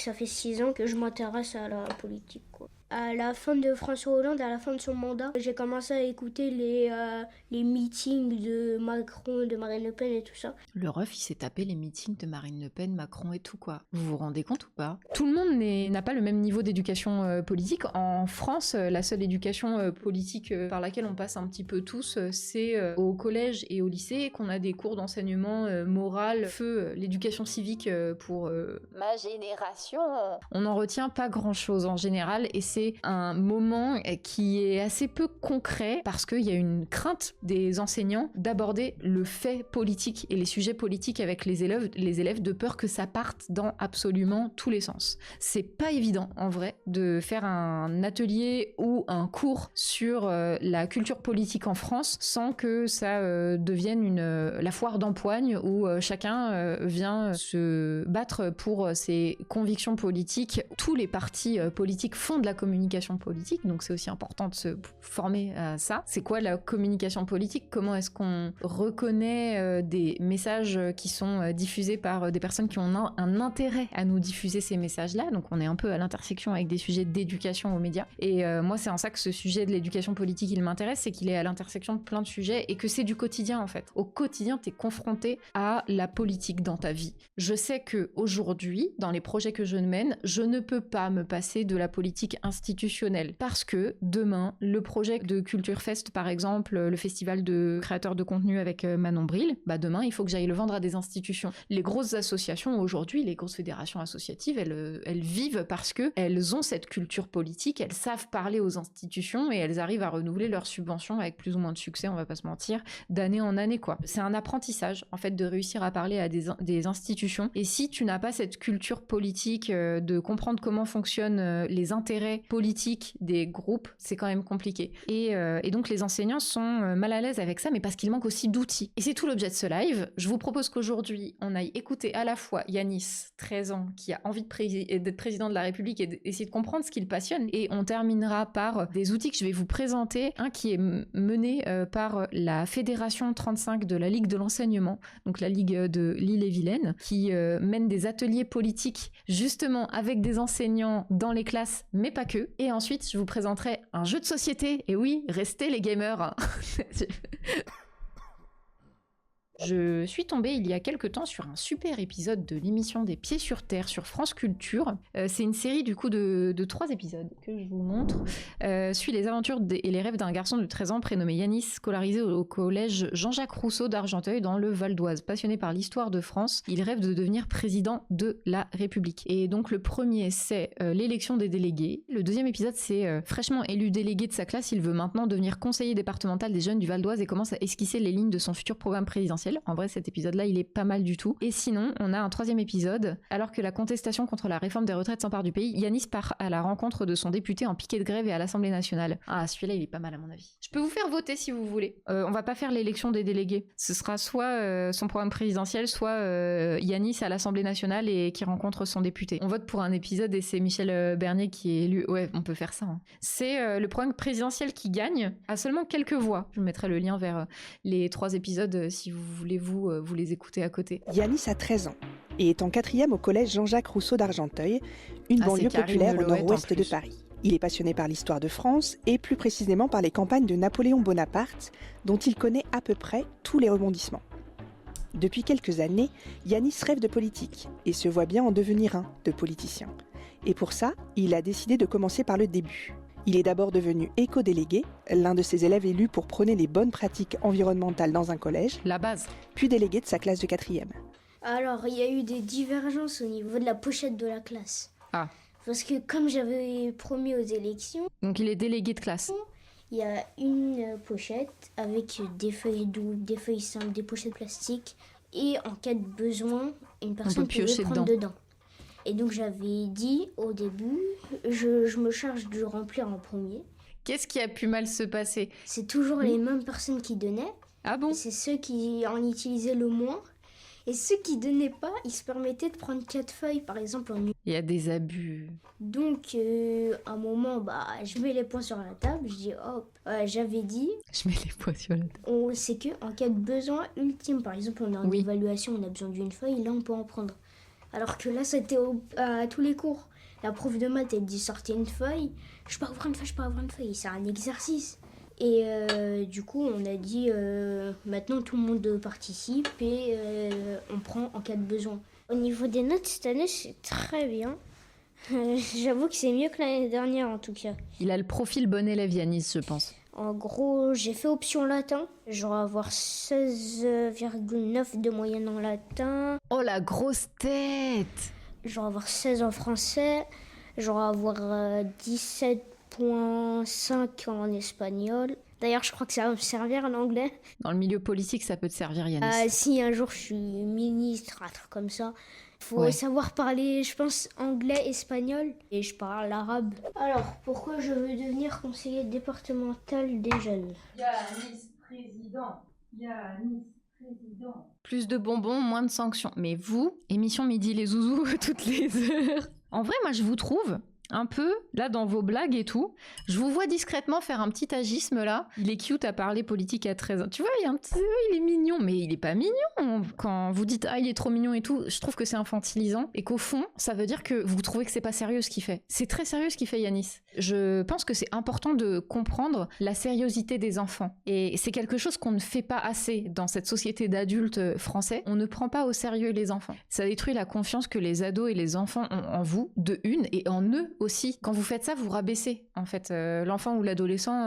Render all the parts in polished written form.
ça fait 6 ans que je m'intéresse à la politique, quoi. À la fin de François Hollande, à la fin de son mandat, j'ai commencé à écouter les meetings de Macron, de Marine Le Pen et tout ça. Le ref, il s'est tapé les meetings de Marine Le Pen, Macron et tout, quoi. Vous vous rendez compte ou pas ? Tout le monde n'a pas le même niveau d'éducation politique. En France, la seule éducation politique par laquelle on passe un petit peu tous, c'est au collège et au lycée qu'on a des cours d'enseignement moral, l'éducation civique pour ma génération. On n'en retient pas grand-chose en général, et c'est un moment qui est assez peu concret parce qu'il y a une crainte des enseignants d'aborder le fait politique et les sujets politiques avec les élèves de peur que ça parte dans absolument tous les sens. C'est pas évident en vrai de faire un atelier ou un cours sur la culture politique en France sans que ça devienne la foire d'empoigne où chacun vient se battre pour ses convictions politiques. Tous les partis politiques font de la communication politique, donc c'est aussi important de se former à ça. C'est quoi la communication politique ? Comment est-ce qu'on reconnaît des messages qui sont diffusés par des personnes qui ont un intérêt à nous diffuser ces messages-là ? Donc on est un peu à l'intersection avec des sujets d'éducation aux médias. Et moi, c'est en ça que ce sujet de l'éducation politique, il m'intéresse, c'est qu'il est à l'intersection de plein de sujets et que c'est du quotidien, en fait. Au quotidien, t'es confronté à la politique dans ta vie. Je sais que aujourd'hui, dans les projets que je mène, je ne peux pas me passer de la politique institutionnelle parce que demain, le projet de Culture Fest, par exemple, le festival de créateurs de contenu avec Manon Bril, demain, il faut que j'aille le vendre à des institutions. Les grosses associations aujourd'hui, les grosses fédérations associatives, elles vivent parce que elles ont cette culture politique, elles savent parler aux institutions et elles arrivent à renouveler leurs subventions avec plus ou moins de succès, on va pas se mentir, d'année en année, quoi. C'est un apprentissage, en fait, de réussir à parler à des institutions. Et si tu n'as pas cette culture politique, de comprendre comment fonctionnent les intérêts politiques des groupes, c'est quand même compliqué. Et donc les enseignants sont mal à l'aise avec ça, mais parce qu'il manque aussi d'outils. Et c'est tout l'objet de ce live. Je vous propose qu'aujourd'hui, on aille écouter à la fois Yanis, 13 ans, qui a envie d'être président de la République et d'essayer de comprendre ce qui le passionne. Et on terminera par des outils que je vais vous présenter. Un qui est mené par la Fédération 35 de la Ligue de l'enseignement, donc la Ligue de l'Ille-et-Vilaine, qui mène des ateliers politiques justement avec des enseignants dans les classes, mais pas que. Et ensuite, je vous présenterai un jeu de société. Et oui, restez les gamers. Je suis tombée il y a quelques temps sur un super épisode de l'émission des Pieds sur Terre sur France Culture. C'est une série du coup de 3 épisodes que je vous montre. Suit les aventures et les rêves d'un garçon de 13 ans prénommé Yanis, scolarisé au collège Jean-Jacques Rousseau d'Argenteuil dans le Val d'Oise. Passionné par l'histoire de France, il rêve de devenir président de la République. Et donc le premier, c'est l'élection des délégués. Le deuxième épisode, c'est fraîchement élu délégué de sa classe, il veut maintenant devenir conseiller départemental des jeunes du Val d'Oise et commence à esquisser les lignes de son futur programme présidentiel. En vrai, cet épisode-là, il est pas mal du tout. Et sinon, on a un 3e épisode. Alors que la contestation contre la réforme des retraites s'empare du pays, Yanis part à la rencontre de son député en piquet de grève et à l'Assemblée nationale. Ah, celui-là, il est pas mal à mon avis. Je peux vous faire voter si vous voulez. On va pas faire l'élection des délégués. Ce sera soit son programme présidentiel, soit Yanis à l'Assemblée nationale et qui rencontre son député. On vote pour un épisode et c'est Michel Bernier qui est élu. Ouais, on peut faire ça. Hein. C'est le programme présidentiel qui gagne à seulement quelques voix. Je mettrai le lien vers les 3 épisodes si vous voulez vous les écouter à côté. Yanis a 13 ans et est en 4e au collège Jean-Jacques Rousseau d'Argenteuil, une banlieue populaire au nord-ouest de Paris. Il est passionné par l'histoire de France et plus précisément par les campagnes de Napoléon Bonaparte, dont il connaît à peu près tous les rebondissements. Depuis quelques années, Yanis rêve de politique et se voit bien en devenir un de politicien. Et pour ça, il a décidé de commencer par le début. Il est d'abord devenu éco-délégué, l'un de ses élèves élus pour prôner les bonnes pratiques environnementales dans un collège. La base. Puis délégué de sa classe de 4e. Alors, il y a eu des divergences au niveau de la pochette de la classe. Ah. Parce que comme j'avais promis aux élections... Donc il est délégué de classe. Il y a une pochette avec des feuilles doubles, des feuilles simples, des pochettes plastiques. Et en cas de besoin, une personne peut prendre dedans. Et donc j'avais dit au début, je me charge de remplir en premier. Qu'est-ce qui a pu mal se passer ? C'est toujours les mêmes personnes qui donnaient. Ah bon ? C'est ceux qui en utilisaient le moins. Et ceux qui donnaient pas, ils se permettaient de prendre 4 feuilles, par exemple, en une. Il y a des abus. Donc, à un moment, je mets les points sur la table, je dis hop, j'avais dit... Je mets les points sur la table. C'est qu'en cas de besoin ultime, par exemple, on est en évaluation, on a besoin d'une feuille, là on peut en prendre. Alors que là, c'était à tous les cours. La prof de maths, elle dit sortez une feuille. Je peux avoir une feuille, c'est un exercice. Et du coup, on a dit maintenant tout le monde participe et on prend en cas de besoin. Au niveau des notes, cette année, c'est très bien. J'avoue que c'est mieux que l'année dernière en tout cas. Il a le profil bon élève, Yanis, je pense. En gros, j'ai fait option latin. Je vais avoir 16,9 de moyenne en latin. Oh la grosse tête! Je vais avoir 16 en français. Je vais avoir 17,5 en espagnol. D'ailleurs, je crois que ça va me servir en anglais. Dans le milieu politique, ça peut te servir, Yanis. Si un jour je suis ministre, un truc comme ça, faut savoir parler, je pense, anglais, espagnol, et je parle arabe. Alors, pourquoi je veux devenir conseiller départemental des jeunes? Yanis président. Yanis président. Plus de bonbons, moins de sanctions. Mais vous, émission Midi les Zouzous toutes les heures. En vrai, moi, je vous trouve un peu, là, dans vos blagues et tout, je vous vois discrètement faire un petit agisme, là. Il est cute à parler politique à 13 ans. Tu vois, il est mignon, mais il est pas mignon. Quand vous dites « Ah, il est trop mignon et tout », je trouve que c'est infantilisant. Et qu'au fond, ça veut dire que vous trouvez que c'est pas sérieux ce qu'il fait. C'est très sérieux ce qu'il fait, Yanis. Je pense que c'est important de comprendre la sériosité des enfants. Et c'est quelque chose qu'on ne fait pas assez dans cette société d'adultes français. On ne prend pas au sérieux les enfants. Ça détruit la confiance que les ados et les enfants ont en vous, de une, et en eux aussi. Quand vous faites ça, vous rabaissez en fait l'enfant ou l'adolescent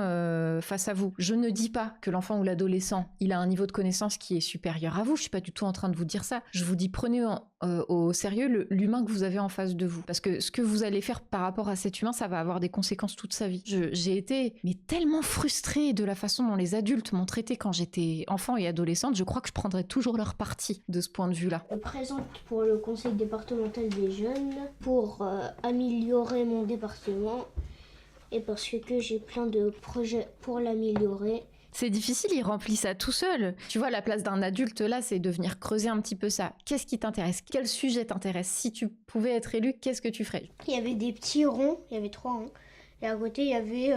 face à vous. Je ne dis pas que l'enfant ou l'adolescent, il a un niveau de connaissance qui est supérieur à vous. Je suis pas du tout en train de vous dire ça. Je vous dis prenez au sérieux l'humain que vous avez en face de vous. Parce que ce que vous allez faire par rapport à cet humain, ça va avoir des conséquences toute sa vie. J'ai été tellement frustrée de la façon dont les adultes m'ont traité quand j'étais enfant et adolescente. Je crois que je prendrai toujours leur parti de ce point de vue-là. Je me présente pour le conseil départemental des jeunes pour améliorer mon département et parce que j'ai plein de projets pour l'améliorer. C'est difficile, il remplit ça tout seul. Tu vois, la place d'un adulte, là, c'est de venir creuser un petit peu ça. Qu'est-ce qui t'intéresse? Quel sujet t'intéresse? Si tu pouvais être élu, qu'est-ce que tu ferais? Il y avait des petits ronds, il y avait 3 ronds. Et à côté, il y avait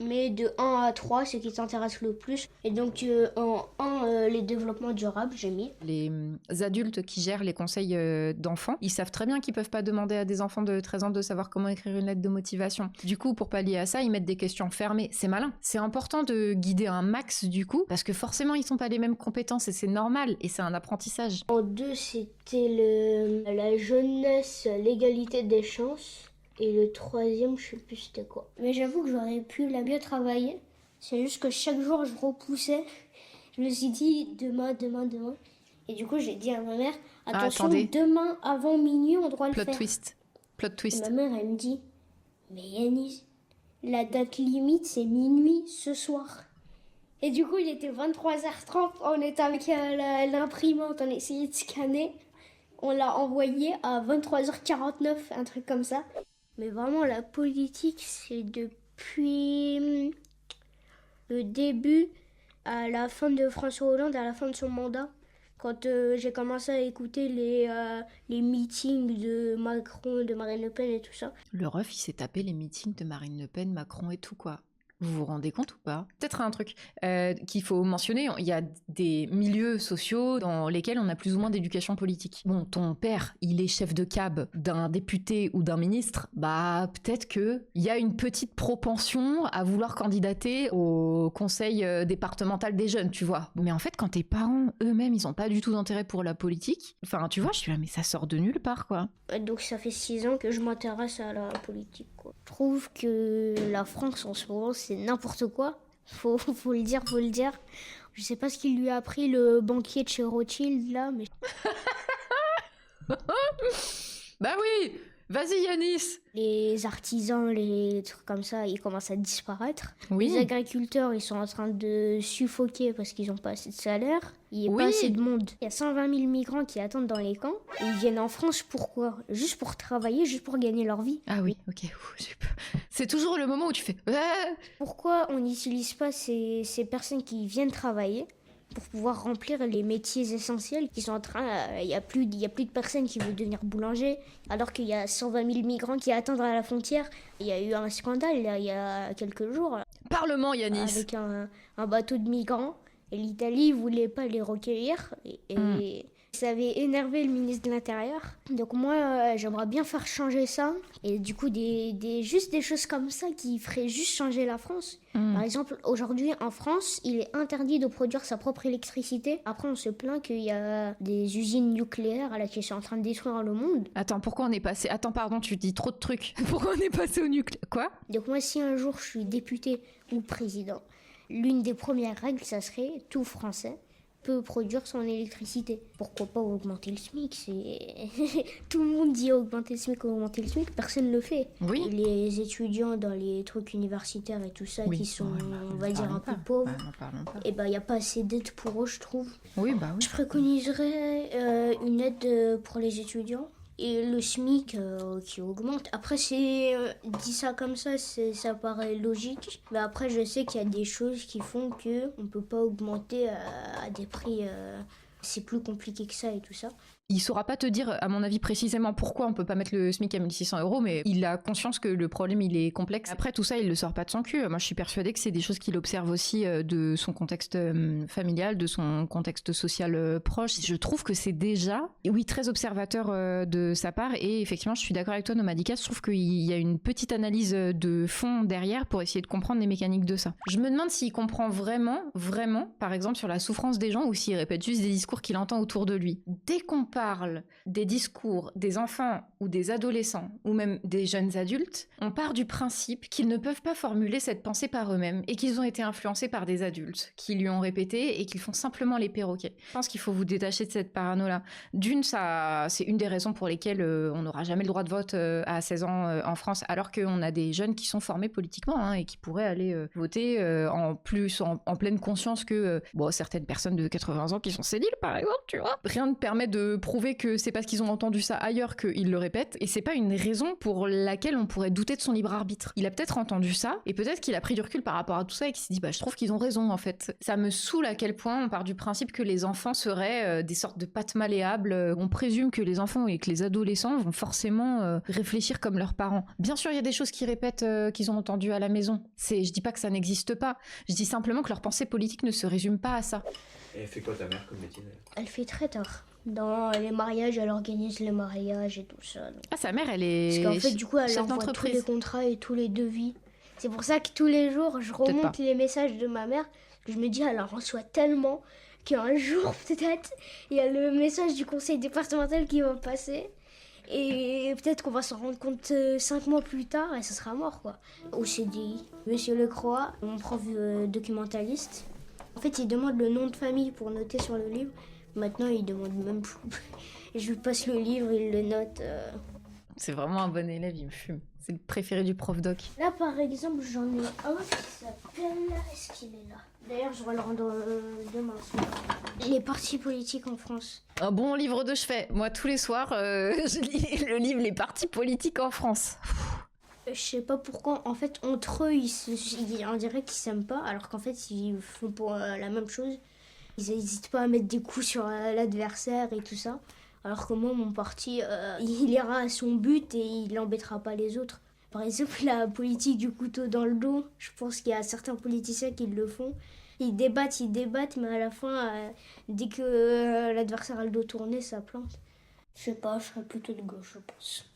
mais de 1 à 3, ce qui t'intéresse le plus. Et donc, en 1, les développements durables, j'ai mis. Les adultes qui gèrent les conseils d'enfants, ils savent très bien qu'ils peuvent pas demander à des enfants de 13 ans de savoir comment écrire une lettre de motivation. Du coup, pour pallier à ça, ils mettent des questions fermées. C'est malin. C'est important de guider un max, du coup, parce que forcément, ils sont pas les mêmes compétences et c'est normal. Et c'est un apprentissage. En 2, c'était la jeunesse, l'égalité des chances. Et le 3e, je sais plus c'était quoi. Mais j'avoue que j'aurais pu la bien travailler. C'est juste que chaque jour, je repoussais. Je me suis dit, demain. Et du coup, j'ai dit à ma mère, attention, demain, avant minuit, on doit le faire. Plot twist. Et ma mère, elle me dit, mais Yanis, la date limite, c'est minuit ce soir. Et du coup, il était 23h30. On était avec l'imprimante, on essayait de scanner. On l'a envoyé à 23h49, un truc comme ça. Mais vraiment, la politique, c'est depuis le début à la fin de François Hollande, à la fin de son mandat. Quand j'ai commencé à écouter les meetings de Macron, de Marine Le Pen et tout ça. Le ref, il s'est tapé les meetings de Marine Le Pen, Macron et tout, quoi. Vous vous rendez compte ou pas? Peut-être un truc qu'il faut mentionner, il y a des milieux sociaux dans lesquels on a plus ou moins d'éducation politique. Bon, ton père, il est chef de cab d'un député ou d'un ministre, bah peut-être qu'il y a une petite propension à vouloir candidater au conseil départemental des jeunes, tu vois. Mais en fait, quand tes parents eux-mêmes, ils ont pas du tout d'intérêt pour la politique, enfin tu vois, je suis là, mais ça sort de nulle part, quoi. Donc ça fait 6 ans que je m'intéresse à la politique, quoi. Je trouve que la France en ce moment, c'est n'importe quoi. Faut le dire. Je sais pas ce qu'il lui a appris le banquier de chez Rothschild là, mais... Bah oui, vas-y Yanis. Les artisans, les trucs comme ça, ils commencent à disparaître. Oui. Les agriculteurs, ils sont en train de suffoquer parce qu'ils n'ont pas assez de salaire. Il n'y a pas assez de monde. Il y a 120 000 migrants qui attendent dans les camps. Et ils viennent en France pourquoi? Juste pour travailler, juste pour gagner leur vie. Ah oui, ok. C'est toujours le moment où tu fais... Pourquoi on n'utilise pas ces personnes qui viennent travailler pour pouvoir remplir les métiers essentiels qui sont en train... Il y a plus de personnes qui veulent devenir boulanger, alors qu'il y a 120 000 migrants qui attendent à la frontière. Il y a eu un scandale il y a quelques jours. Parlement, Yanis. Avec un bateau de migrants. Et l'Italie ne voulait pas les recueillir. Et Ça avait énervé le ministre de l'Intérieur. Donc moi, j'aimerais bien faire changer ça. Et du coup, juste des choses comme ça qui feraient juste changer la France. Par exemple, aujourd'hui, en France, il est interdit de produire sa propre électricité. Après, on se plaint qu'il y a des usines nucléaires qui sont en train de détruire le monde. Attends, pourquoi on est passé... Attends, pardon, tu dis trop de trucs. Pourquoi on est passé au nucléaire ? Quoi ? Donc moi, si un jour je suis député ou président, l'une des premières règles, ça serait tout Français peut produire son électricité. Pourquoi pas augmenter le SMIC ? Tout le monde dit augmenter le SMIC, personne ne le fait. Oui. Les étudiants dans les trucs universitaires et tout ça qui sont, on va dire, un peu pauvres, et il n'y a pas assez d'aide pour eux, je trouve. Oui. Je préconiserais une aide pour les étudiants. Et le SMIC qui augmente. Après, dit ça comme ça, ça paraît logique. Mais après, je sais qu'il y a des choses qui font qu'on ne peut pas augmenter à des prix... c'est plus compliqué que ça et tout ça. Il saura pas te dire, à mon avis, précisément pourquoi on peut pas mettre le SMIC à 1600 €, mais il a conscience que le problème, il est complexe. Après, tout ça, il le sort pas de son cul. Moi, je suis persuadée que c'est des choses qu'il observe aussi de son contexte familial, de son contexte social proche. Je trouve que c'est déjà, oui, très observateur de sa part. Et effectivement, je suis d'accord avec toi, Nomadika. Je trouve qu'il y a une petite analyse de fond derrière pour essayer de comprendre les mécaniques de ça. Je me demande s'il comprend vraiment, par exemple, sur la souffrance des gens ou s'il répète juste des discours qu'il entend autour de lui. Dès qu'on parle des discours des enfants ou des adolescents ou même des jeunes adultes, on part du principe qu'ils ne peuvent pas formuler cette pensée par eux-mêmes et qu'ils ont été influencés par des adultes qui lui ont répété et qu'ils font simplement les perroquets. Je pense qu'il faut vous détacher de cette parano-là. D'une, ça, c'est une des raisons pour lesquelles on n'aura jamais le droit de vote à 16 ans en France, alors qu'on a des jeunes qui sont formés politiquement et qui pourraient aller voter en pleine conscience que certaines personnes de 80 ans qui sont séniles, par exemple, tu vois. Rien ne permet de prouver que c'est parce qu'ils ont entendu ça ailleurs qu'ils le répètent, et c'est pas une raison pour laquelle on pourrait douter de son libre arbitre. Il a peut-être entendu ça, et peut-être qu'il a pris du recul par rapport à tout ça et qu'il s'est dit je trouve qu'ils ont raison en fait. Ça me saoule à quel point on part du principe que les enfants seraient des sortes de pâtes malléables. On présume que les enfants et que les adolescents vont forcément réfléchir comme leurs parents. Bien sûr, il y a des choses qu'ils répètent qu'ils ont entendues à la maison. Je dis pas que ça n'existe pas, je dis simplement que leur pensée politique ne se résume pas à ça. Et elle fait quoi ta mère comme métier ? Elle fait traiteur. Dans les mariages, elle organise les mariages et tout ça. Donc. Ah, sa mère, elle est parce qu'en fait, du coup, elle envoie tous les contrats et tous les devis. C'est pour ça que tous les jours, je remonte les messages de ma mère. Je me dis, elle en reçoit tellement qu'un jour, peut-être, il y a le message du conseil départemental qui va passer. Et peut-être qu'on va s'en rendre compte 5 mois plus tard et ça sera mort, quoi. Au CDI, Monsieur Lecroix, mon prof documentaliste, en fait, il demande le nom de famille pour noter sur le livre. Maintenant, il demande même plus. Je lui passe le livre, il le note. C'est vraiment un bon élève, il me fume. C'est le préféré du prof doc. Là, par exemple, j'en ai un qui s'appelle... Est-ce qu'il est là ? D'ailleurs, je vais le rendre demain. Les partis politiques en France. Un bon livre de chevet. Moi, tous les soirs, je lis le livre Les partis politiques en France. Je sais pas pourquoi, en fait, entre eux, on dirait qu'ils s'aiment pas, alors qu'en fait, ils font pour la même chose. Ils n'hésitent pas à mettre des coups sur l'adversaire et tout ça. Alors que moi, mon parti, il ira à son but et il n'embêtera pas les autres. Par exemple, la politique du couteau dans le dos, je pense qu'il y a certains politiciens qui le font. Ils débattent, mais à la fin, dès que l'adversaire a le dos tourné, ça plante. Je sais pas, je serais plutôt de gauche, je pense.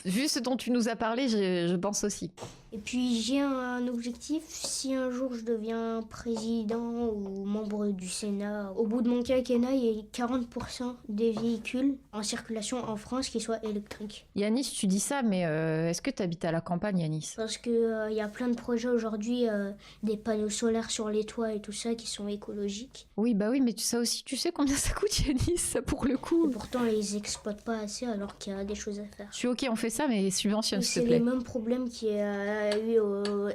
Vu ce dont tu nous as parlé, je pense aussi. Et puis j'ai un objectif, si un jour je deviens président ou membre du Sénat, au bout de mon quinquennat, il y a 40% des véhicules en circulation en France qui soient électriques. Yanis, tu dis ça, mais est-ce que tu habites à la campagne, Yanis ? Parce qu'il y a plein de projets aujourd'hui, des panneaux solaires sur les toits et tout ça qui sont écologiques. Oui, bah oui, mais ça aussi, tu sais combien ça coûte, Yanis, ça pour le coup. Et pourtant, ils exploitent pas assez alors qu'il y a des choses à faire. Je suis ok, on fait ça, mais subventionne, s'il te plaît. C'est les mêmes problèmes qu'il y a eu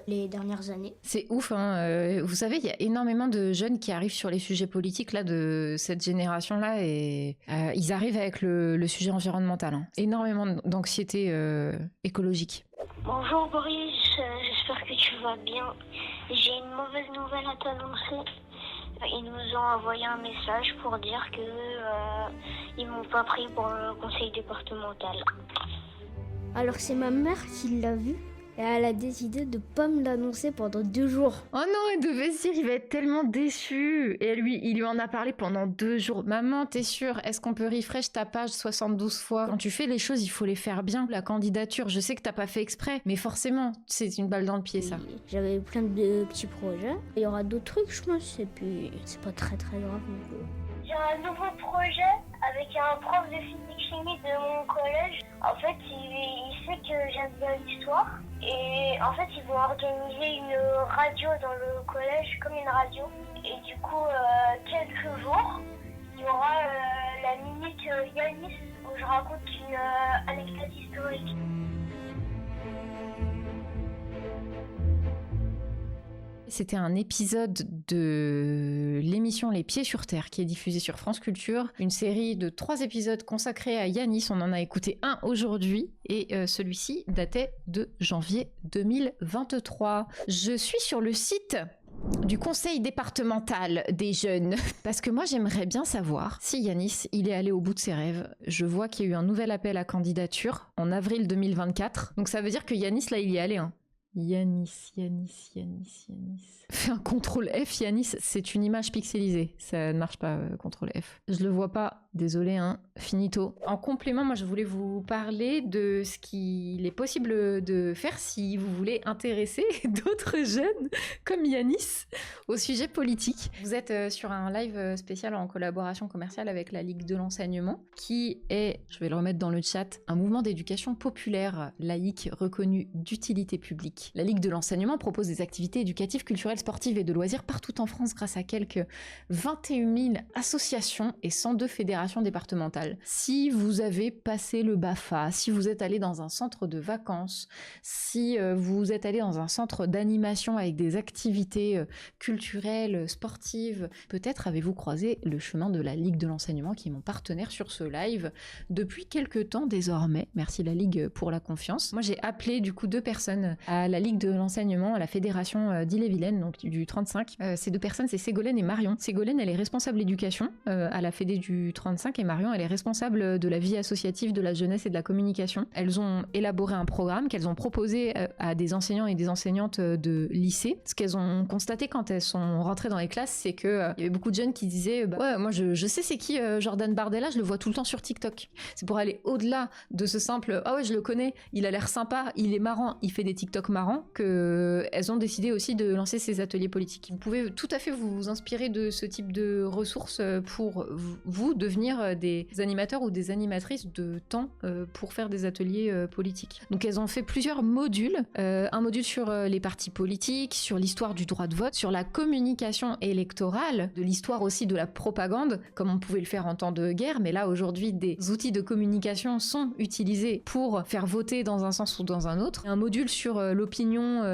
les dernières années. C'est ouf, hein. Vous savez, il y a énormément de jeunes qui arrivent sur les sujets politiques là, de cette génération-là et ils arrivent avec le sujet environnemental. Hein. Énormément d'anxiété écologique. Bonjour Boris, j'espère que tu vas bien. J'ai une mauvaise nouvelle à t'annoncer. Ils nous ont envoyé un message pour dire que ils m'ont pas pris pour le conseil départemental. Alors c'est ma mère qui l'a vu Et elle a décidé de pas me l'annoncer pendant 2 jours. Oh non, elle devait se dire, il va être tellement déçu. Et il lui en a parlé pendant 2 jours. Maman, t'es sûre? Est-ce qu'on peut refresh ta page 72 fois? Quand tu fais les choses, il faut les faire bien. La candidature, je sais que t'as pas fait exprès, mais forcément, c'est une balle dans le pied, ça. J'avais plein de petits projets. Il y aura d'autres trucs, je pense, et puis c'est pas très grave. J'ai un nouveau projet avec un prof de physique-chimie de mon collège. En fait, il sait que j'aime bien l'histoire. Et en fait, ils vont organiser une radio dans le collège, comme une radio. Et du coup, quelques jours, il y aura la minute Yanis où je raconte une anecdote historique. C'était un épisode de l'émission Les Pieds sur Terre qui est diffusée sur France Culture. Une série de 3 épisodes consacrés à Yanis. On en a écouté un aujourd'hui et celui-ci datait de janvier 2023. Je suis sur le site du conseil départemental des jeunes parce que moi j'aimerais bien savoir si Yanis il est allé au bout de ses rêves. Je vois qu'il y a eu un nouvel appel à candidature en avril 2024. Donc ça veut dire que Yanis là il y est allé hein. Yanis. Fais un CTRL F, Yanis, c'est une image pixelisée. Ça ne marche pas, CTRL F. Je le vois pas, désolé, hein, finito. En complément, moi je voulais vous parler de ce qu'il est possible de faire si vous voulez intéresser d'autres jeunes comme Yanis au sujet politique. Vous êtes sur un live spécial en collaboration commerciale avec la Ligue de l'enseignement, qui est, je vais le remettre dans le chat, un mouvement d'éducation populaire laïque reconnu d'utilité publique. La Ligue de l'enseignement propose des activités éducatives, culturelles, sportives et de loisirs partout en France grâce à quelques 21 000 associations et 102 fédérations départementales. Si vous avez passé le BAFA, si vous êtes allé dans un centre de vacances, si vous êtes allé dans un centre d'animation avec des activités culturelles, sportives, peut-être avez-vous croisé le chemin de la Ligue de l'enseignement qui est mon partenaire sur ce live depuis quelques temps désormais. Merci la Ligue pour la confiance. Moi j'ai appelé du coup 2 personnes à la Ligue de l'enseignement, à la fédération d'Ille-et-Vilaine, donc du 35. Ces 2 personnes, c'est Ségolène et Marion. Ségolène, elle est responsable éducation à la fédé du 35 et Marion, elle est responsable de la vie associative, de la jeunesse et de la communication. Elles ont élaboré un programme qu'elles ont proposé à des enseignants et des enseignantes de lycée. Ce qu'elles ont constaté quand elles sont rentrées dans les classes, c'est qu'il y avait beaucoup de jeunes qui disaient ouais, moi je sais c'est qui Jordan Bardella, je le vois tout le temps sur TikTok. C'est pour aller au-delà de ce simple ah ouais, je le connais, il a l'air sympa, il est marrant, il fait des TikTok marrants, qu'elles ont décidé aussi de lancer ces ateliers politiques. Vous pouvez tout à fait vous inspirer de ce type de ressources pour vous devenir des animateurs ou des animatrices de temps pour faire des ateliers politiques. Donc elles ont fait plusieurs modules, un module sur les partis politiques, sur l'histoire du droit de vote, sur la communication électorale, de l'histoire aussi de la propagande, comme on pouvait le faire en temps de guerre, mais là aujourd'hui des outils de communication sont utilisés pour faire voter dans un sens ou dans un autre. Un module sur l'opinion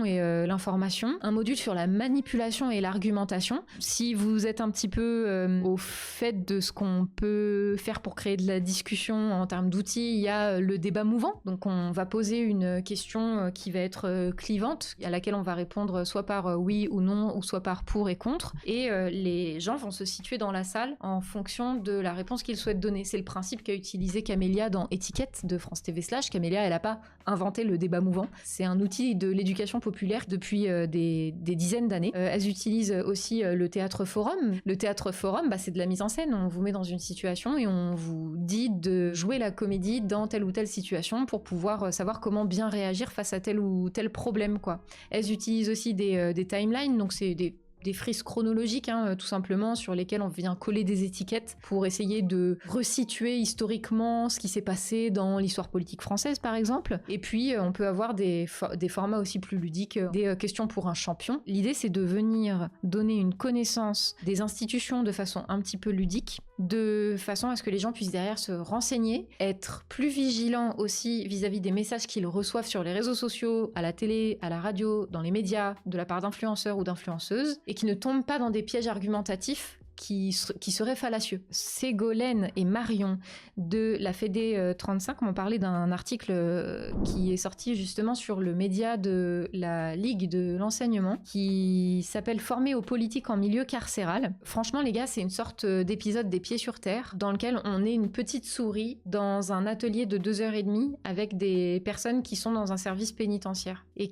et l'information, un module sur la manipulation et l'argumentation. Si vous êtes un petit peu au fait de ce qu'on peut faire pour créer de la discussion en termes d'outils, il y a le débat mouvant. Donc on va poser une question qui va être clivante, à laquelle on va répondre soit par oui ou non, ou soit par pour et contre. Et les gens vont se situer dans la salle en fonction de la réponse qu'ils souhaitent donner. C'est le principe qu'a utilisé Camélia dans Étiquette de France TV /. Camélia, elle n'a pas inventé le débat mouvant. C'est un outil de l'éducation populaire depuis des dizaines d'années. Elles utilisent aussi le théâtre forum. Le théâtre forum, c'est de la mise en scène. On vous met dans une situation et on vous dit de jouer la comédie dans telle ou telle situation pour pouvoir savoir comment bien réagir face à tel ou tel problème, quoi. Elles utilisent aussi des timelines, donc c'est des frises chronologiques, tout simplement, sur lesquelles on vient coller des étiquettes pour essayer de resituer historiquement ce qui s'est passé dans l'histoire politique française, par exemple. Et puis, on peut avoir des formats aussi plus ludiques, des questions pour un champion. L'idée, c'est de venir donner une connaissance des institutions de façon un petit peu ludique, de façon à ce que les gens puissent derrière se renseigner, être plus vigilants aussi vis-à-vis des messages qu'ils reçoivent sur les réseaux sociaux, à la télé, à la radio, dans les médias, de la part d'influenceurs ou d'influenceuses, et qui ne tombent pas dans des pièges argumentatifs qui serait fallacieux. Ségolène et Marion de la Fédé 35 m'ont parlé d'un article qui est sorti justement sur le média de la Ligue de l'enseignement qui s'appelle « Former aux politiques en milieu carcéral ». Franchement les gars, c'est une sorte d'épisode des pieds sur terre dans lequel on est une petite souris dans un atelier de 2h30 avec des personnes qui sont dans un service pénitentiaire et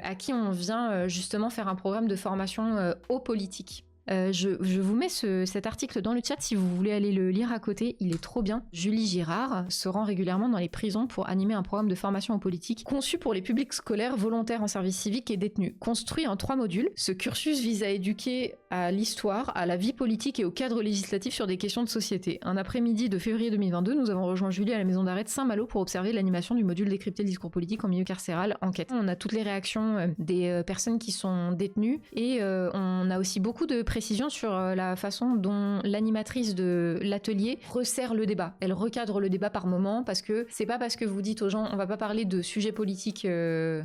à qui on vient justement faire un programme de formation aux politiques. Je vous mets cet article dans le chat si vous voulez aller le lire à côté, il est trop bien. Julie Girard se rend régulièrement dans les prisons pour animer un programme de formation aux politiques conçu pour les publics scolaires, volontaires en service civique et détenus. Construit en 3 modules, ce cursus vise à éduquer à l'histoire, à la vie politique et au cadre législatif sur des questions de société. Un après-midi de février 2022, nous avons rejoint Julie à la maison d'arrêt de Saint-Malo pour observer l'animation du module décrypter le discours politique en milieu carcéral, enquête. On a toutes les réactions des personnes qui sont détenues et on a aussi beaucoup de précision sur la façon dont l'animatrice de l'atelier resserre le débat. Elle recadre le débat par moment parce que c'est pas parce que vous dites aux gens on va pas parler de sujets politiques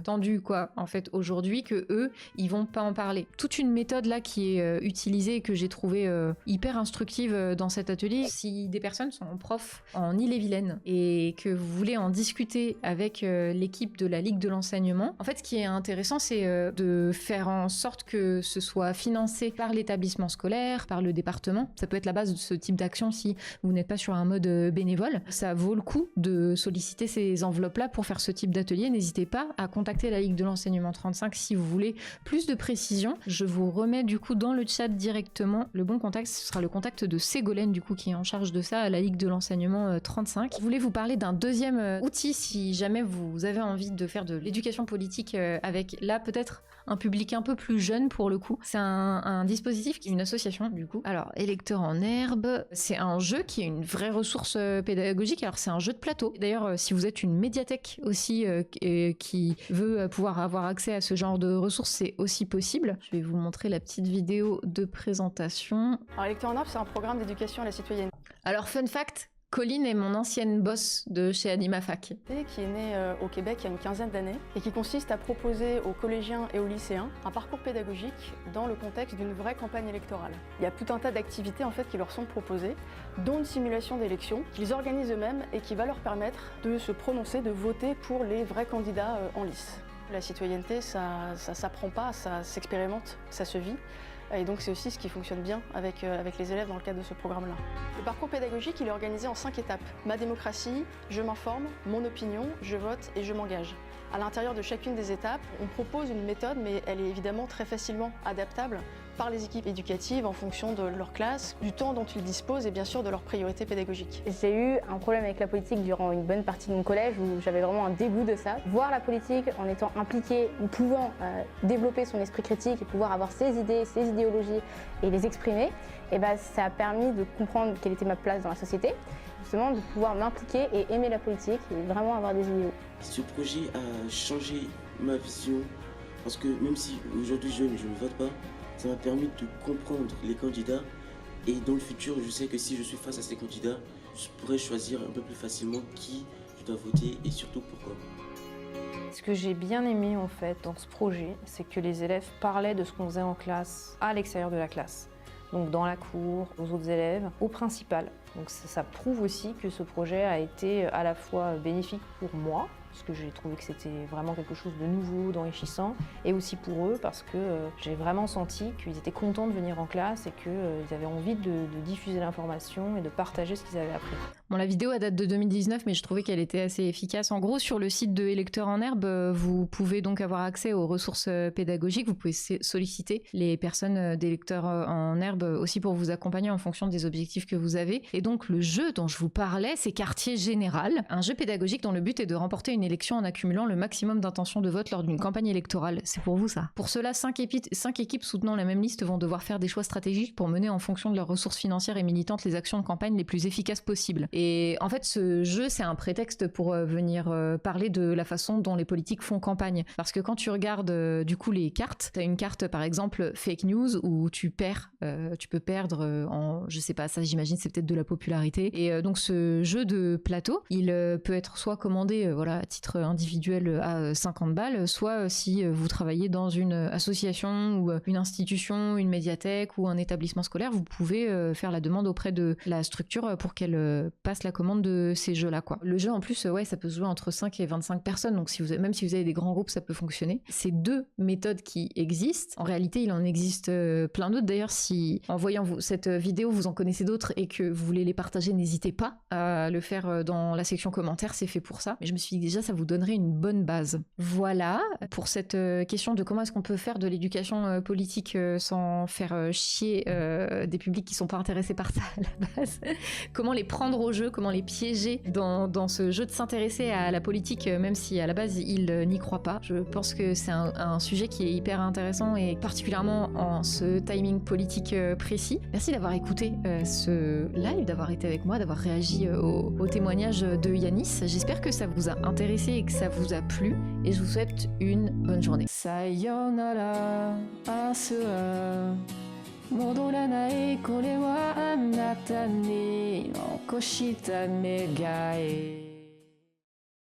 tendus quoi en fait aujourd'hui que eux ils vont pas en parler. Toute une méthode là qui est utilisée que j'ai trouvé hyper instructive dans cet atelier. Si des personnes sont profs en Ille-et-Vilaine et que vous voulez en discuter avec l'équipe de la Ligue de l'enseignement, en fait ce qui est intéressant c'est de faire en sorte que ce soit financé par l'établissement scolaire, par le département. Ça peut être la base de ce type d'action si vous n'êtes pas sur un mode bénévole. Ça vaut le coup de solliciter ces enveloppes-là pour faire ce type d'atelier. N'hésitez pas à contacter la Ligue de l'enseignement 35 si vous voulez plus de précision. Je vous remets du coup dans le chat directement le bon contact. Ce sera le contact de Ségolène du coup qui est en charge de ça à la Ligue de l'enseignement 35. Je voulais vous parler d'un deuxième outil si jamais vous avez envie de faire de l'éducation politique avec là peut-être un public un peu plus jeune pour le coup. C'est un dispositif, une association du coup. Alors, Électeurs en herbe, c'est un jeu qui est une vraie ressource pédagogique. Alors, c'est un jeu de plateau. D'ailleurs, si vous êtes une médiathèque aussi qui veut pouvoir avoir accès à ce genre de ressources, c'est aussi possible. Je vais vous montrer la petite vidéo de présentation. Alors, Électeurs en herbe, c'est un programme d'éducation à la citoyenneté. Alors, fun fact, Colline est mon ancienne boss de chez AnimaFac. Qui est née au Québec il y a une quinzaine d'années et qui consiste à proposer aux collégiens et aux lycéens un parcours pédagogique dans le contexte d'une vraie campagne électorale. Il y a tout un tas d'activités en fait qui leur sont proposées, dont une simulation d'élection qu'ils organisent eux-mêmes et qui va leur permettre de se prononcer, de voter pour les vrais candidats en lice. La citoyenneté, ça s'apprend pas, ça s'expérimente, ça se vit. Et donc c'est aussi ce qui fonctionne bien avec les élèves dans le cadre de ce programme-là. Le parcours pédagogique, il est organisé en 5 étapes. Ma démocratie, je m'informe, mon opinion, je vote et je m'engage. À l'intérieur de chacune des étapes, on propose une méthode, mais elle est évidemment très facilement adaptable par les équipes éducatives en fonction de leur classe, du temps dont ils disposent et bien sûr de leurs priorités pédagogiques. J'ai eu un problème avec la politique durant une bonne partie de mon collège où j'avais vraiment un dégoût de ça. Voir la politique en étant impliqué ou pouvant développer son esprit critique et pouvoir avoir ses idées, ses idéologies et les exprimer, et ça a permis de comprendre quelle était ma place dans la société, justement de pouvoir m'impliquer et aimer la politique et vraiment avoir des idéaux. Ce projet a changé ma vision parce que même si aujourd'hui je ne vote pas, ça m'a permis de comprendre les candidats et dans le futur, je sais que si je suis face à ces candidats, je pourrais choisir un peu plus facilement qui je dois voter et surtout pourquoi. Ce que j'ai bien aimé en fait dans ce projet, c'est que les élèves parlaient de ce qu'on faisait en classe à l'extérieur de la classe. Donc dans la cour, aux autres élèves, au principal. Donc ça prouve aussi que ce projet a été à la fois bénéfique pour moi, parce que j'ai trouvé que c'était vraiment quelque chose de nouveau, d'enrichissant, et aussi pour eux parce que j'ai vraiment senti qu'ils étaient contents de venir en classe et qu'ils avaient envie de diffuser l'information et de partager ce qu'ils avaient appris. Bon, la vidéo elle date de 2019, mais je trouvais qu'elle était assez efficace. En gros, sur le site de Électeurs en herbe, vous pouvez donc avoir accès aux ressources pédagogiques. Vous pouvez solliciter les personnes d'électeurs en herbe aussi pour vous accompagner en fonction des objectifs que vous avez. Et donc, le jeu dont je vous parlais, c'est Quartier Général, un jeu pédagogique dont le but est de remporter une élection en accumulant le maximum d'intentions de vote lors d'une campagne électorale. C'est pour vous ça. Pour cela, 5 équipes soutenant la même liste vont devoir faire des choix stratégiques pour mener en fonction de leurs ressources financières et militantes les actions de campagne les plus efficaces possibles. Et en fait, ce jeu, c'est un prétexte pour venir parler de la façon dont les politiques font campagne. Parce que quand tu regardes du coup les cartes, t'as une carte par exemple fake news où tu peux perdre en, je sais pas, ça j'imagine c'est peut-être de la popularité. Et donc ce jeu de plateau, il peut être soit commandé à titre individuel à 50 balles, soit si vous travaillez dans une association ou une institution, une médiathèque ou un établissement scolaire, vous pouvez faire la demande auprès de la structure pour qu'elle passe la commande de ces jeux-là, quoi. Le jeu, en plus, ça peut se jouer entre 5 et 25 personnes, donc même si vous avez des grands groupes, ça peut fonctionner. C'est 2 méthodes qui existent. En réalité, il en existe plein d'autres. D'ailleurs, si en voyant cette vidéo, vous en connaissez d'autres et que vous voulez les partager, n'hésitez pas à le faire dans la section commentaires, c'est fait pour ça. Mais je me suis dit déjà, ça vous donnerait une bonne base. Voilà, pour cette question de comment est-ce qu'on peut faire de l'éducation politique sans faire chier des publics qui sont pas intéressés par ça à la base. Comment les prendre au jeu, comment les piéger dans ce jeu de s'intéresser à la politique, même si à la base ils n'y croient pas. Je pense que c'est un sujet qui est hyper intéressant et particulièrement en ce timing politique précis. Merci d'avoir écouté ce live, d'avoir été avec moi, d'avoir réagi au témoignage de Yanis. J'espère que ça vous a intéressé et que ça vous a plu et je vous souhaite une bonne journée. Sayonara, asura. 戻らないこれはあなたに残した願い